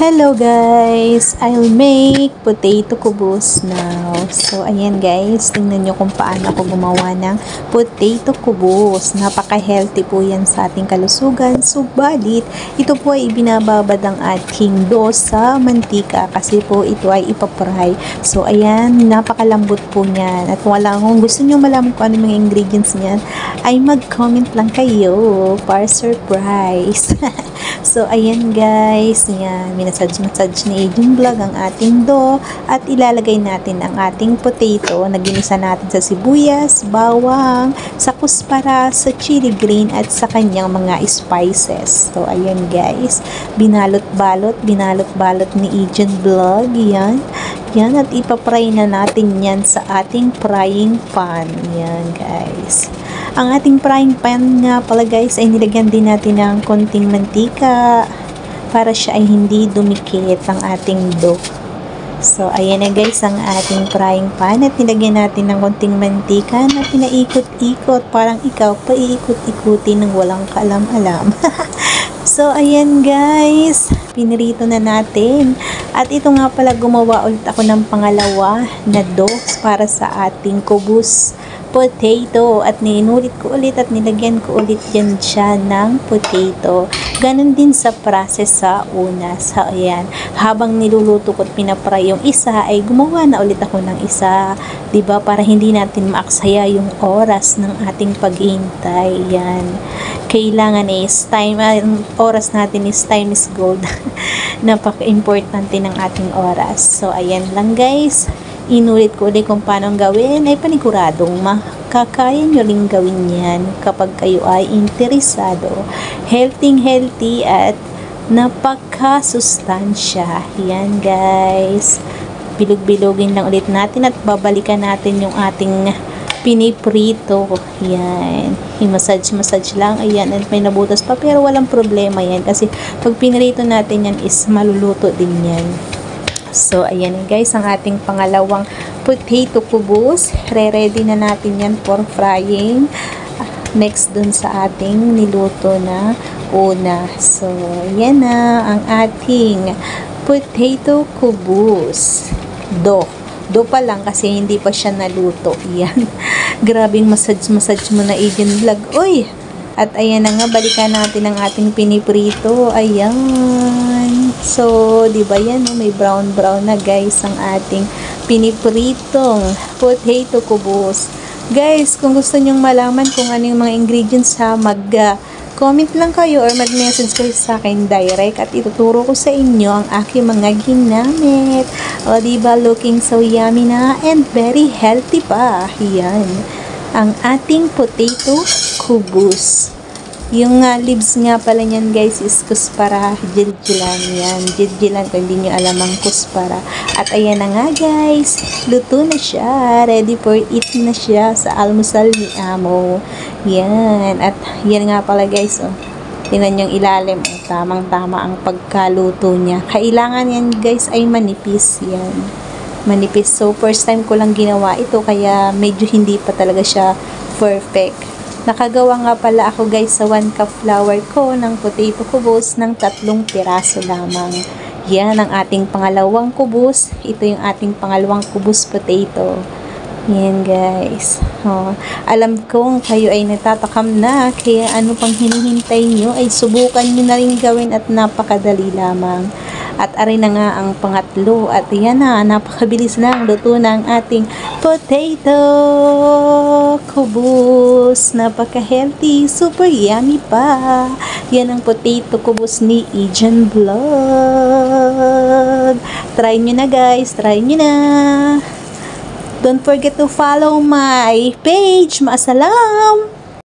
Hello guys! I'll make potato kubos now. So, ayan guys, tingnan nyo kung paano ako gumawa ng potato kubos. Napaka-healthy po yan sa ating kalusugan. Subalit, ito po ay ibinababad ang ating dough sa mantika kasi po ito ay ipapry. So, ayan, napakalambot po niyan. At kung gusto nyo malaman kung ano mga ingredients niyan, ay mag-comment lang kayo para surprise. So, ayan guys, yan, minasage ni Agent Vlog ang ating dough at ilalagay natin ang ating potato na ginisa natin sa sibuyas, bawang, sa kuspara, sa chili green at sa kanyang mga spices. So, ayan guys, binalot-balot ni Agent Vlog, yan, at ipapry na natin yan sa ating frying pan, yan guys. Ang ating frying pan nga pala guys ay nilagyan din natin ng konting mantika para siya ay hindi dumikit ang ating dough. So, ayan na guys ang ating frying pan at nilagyan natin ng konting mantika na pinaikot-ikot. Parang ikaw paiikot-ikutin ng walang kaalam-alam. So, ayan guys, pinirito na natin. At ito nga pala, gumawa ulit ako ng pangalawa na dough para sa ating kubos potato at ninulit ko ulit at nilagyan ko ulit yan siya ng potato. Ganon din sa process sa una. So, ayan, habang niluluto ko at pinapray yung isa, ay gumawa na ulit ako ng isa. Diba? Para hindi natin maaksaya yung oras ng ating paghihintay. Yan. Kailangan is time, oras natin is time is gold. Napaka-importante ng ating oras. So, ayan lang guys. Inulit ko ulit kung paano gawin, ay paniguradong makakaya nyo rin gawin yan kapag kayo ay interesado. Healthy at napakasustansya. Yan guys. Bilog-bilogin lang ulit natin at babalikan natin yung ating piniprito. Yan. I-massage lang. Ayan. At may nabutas pa pero walang problema yan kasi pag pinirito natin yan is maluluto din yan. So, ayan guys, ang ating pangalawang potato kubos. Re-ready na natin yan for frying. Next dun sa ating niluto na una. So, yan na ang ating potato kubos. Dough pa lang kasi hindi pa siya naluto. Yan. Grabing massage mo na Agent Vlog. Uy! At ayan na nga, balikan natin ang ating piniprito. Ayan. So, di ba yan, may brown na guys ang ating pinipritong potato kubos. Guys, kung gusto nyong malaman kung ano yung mga ingredients ha, comment lang kayo or mag-message kayo sa akin direct at ituturo ko sa inyo ang aking mga ginamit. O, di ba, looking so yummy na and very healthy pa. Yan. Ang ating potato kubos. Yung leaves nga pala niyan guys is kuspara, jiljilan yan. Jiljilan kung hindi nyo alam ang kuspara. At ayan na nga guys, luto na siya. Ready for eat na siya sa almusal ni Amo. Yan. At yan nga pala guys, oh. Tingnan yung ilalim. Oh. Tamang-tama ang pagkaluto niya. Kailangan yan guys ay manipis yan. Manipis. So, first time ko lang ginawa ito kaya medyo hindi pa talaga siya perfect. Nakagawa nga pala ako guys sa 1 cup flour ko ng potato kubos ng 3 piraso lamang. Yan ang ating pangalawang kubos. Ito yung ating pangalawang kubos potato. Yan guys. Oh, alam kong kayo ay natatakam na kaya ano pang hinihintay nyo ay subukan nyo na rin gawin at napakadali lamang. At arin na nga ang pangatlo. At yan na, napakabilis lang luto ng ating potato kubos. Napaka-healthy, super yummy pa. Yan ang potato kubos ni Agent Vlog. Try nyo na guys, try nyo na. Don't forget to follow my page. Maasalam!